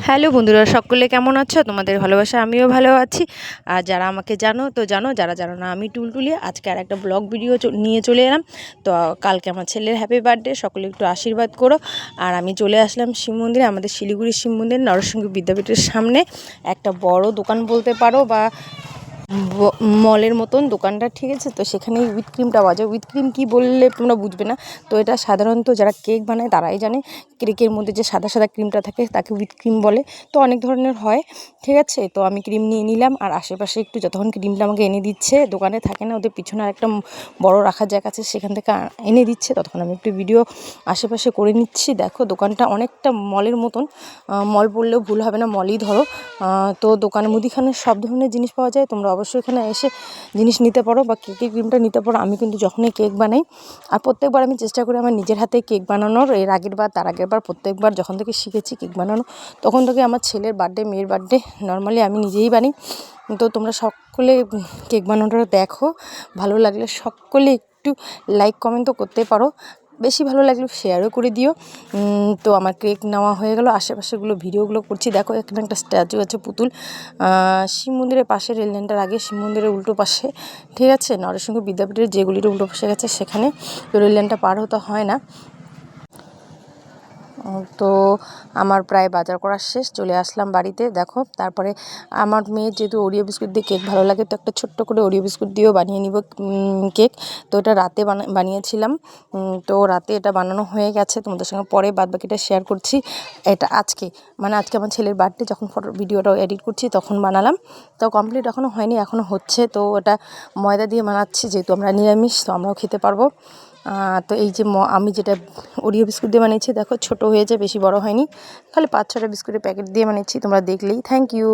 Hello বন্ধুরা, সকলে কেমন আছো? তোমাদের ভালোবাসা আমিও ভালো আছি। আর যারা আমাকে জানো তো জানো, যারা জানো না আমি টুলটুলি। আজকে আর একটা ব্লগ ভিডিও নিয়ে চলে এলাম। তো কালকে আমার ছেলের হ্যাপি বার্থডে, সকলে একটু আশীর্বাদ করো। আর আমি চলে আসলাম শিব মন্দিরে, আমাদের শিলিগুড়ির শিব মন্দির নরসিংহ বিদ্যাপীঠের সামনে। একটা বড় দোকান বলতে পারো বা মলের মতন দোকানটা, ঠিক আছে। তো সেখানে হুইপ ক্রিমটা পাওয়া যায়। হুইপ ক্রিম কী বললে তোমরা বুঝবে না। তো এটা সাধারণত যারা কেক বানায় তারাই জানে। কেকের মধ্যে যে সাদা সাদা ক্রিমটা থাকে তাকে হুইপ ক্রিম বলে। তো অনেক ধরনের হয়, ঠিক আছে। তো আমি ক্রিম নিয়ে নিলাম। আর আশেপাশে একটু যতক্ষণ ক্রিমটা আমাকে এনে দিচ্ছে, দোকানে থাকে না, ওদের পিছনে আরেকটা বড় রাখার জায়গা আছে, সেখান থেকে এনে দিচ্ছে, ততক্ষণ আমি একটু ভিডিও আশেপাশে করে নিচ্ছি। দেখো দোকানটা অনেকটা মলের মতন, মল বললেও ভুল হবে না, মলই ধরো। তো দোকানে মুদিখানার সব ধরনের জিনিস পাওয়া যায়। তোমরা অবশ্যই এখানে এসে জিনিস নিতে পারো বা কেকের ক্রিমটা নিতে পারো। আমি কিন্তু যখনই কেক বানাই, আর প্রত্যেকবার আমি চেষ্টা করি আমার নিজের হাতে কেক বানানোর। এর আগের বার, তার আগের বার, প্রত্যেকবার যখন থেকে শিখেছি কেক বানানো, তখন থেকে আমার ছেলের বার্থডে, মেয়ের বার্থডে নর্মালি আমি নিজেই বানাই। তো তোমরা সকলে কেক বানানোটা দেখো। ভালো লাগলে সকলে একটু লাইক কমেন্ট তো করতে পারো, বেশি ভালো লাগলে শেয়ারও করে দিও। তো আমার কেক নেওয়া হয়ে গেল। আশেপাশেগুলো ভিডিওগুলো করছি। দেখো এখানে একটা স্ট্যাচু আছে, পুতুল। শিব মন্দিরের পাশে, রেল লাইনটার আগে, শিব মন্দিরের উল্টো পাশে, ঠিক আছে। নরসিংহ বিদ্যাপীঠের যে গলিটা উল্টো পাশে গেছে সেখানে। তো রেল লাইনটা পার হতে হয় না। তো আমার প্রায় বাজার করা শেষ, চলে আসলাম বাড়িতে। দেখো তারপরে আমার মেয়ের যেহেতু ওরিও বিস্কুট দিয়ে কেক ভালো লাগে, তো একটা ছোট্ট করে ওরিও বিস্কুট দিয়েও বানিয়ে নিব কেক। তো এটা রাতে বানিয়েছিলাম। তো রাতে এটা বানানো হয়ে গেছে, তোমাদের সঙ্গে পরে বাদবাকিটা শেয়ার করছি। এটা আজকে আজকে আমার ছেলের বার্থডে, যখন ভিডিওটাও এডিট করছি তখন বানালাম। তো কমপ্লিট এখনও হয়নি, এখনও হচ্ছে। তো ওটা ময়দা দিয়ে বানাচ্ছি, যেহেতু আমরা নিরামিষ, তো আমরাও খেতে পারবো। তো এই যে আমি যেটা ওরিও বিস্কুট দিয়ে বানিয়েছি, দেখো ছোট হয়েছে, বেশি বড় হয়নি, খালি 5-6টা বিস্কুটের প্যাকেট দিয়ে বানিয়েছি, তোমরা দেখলেই। Thank you.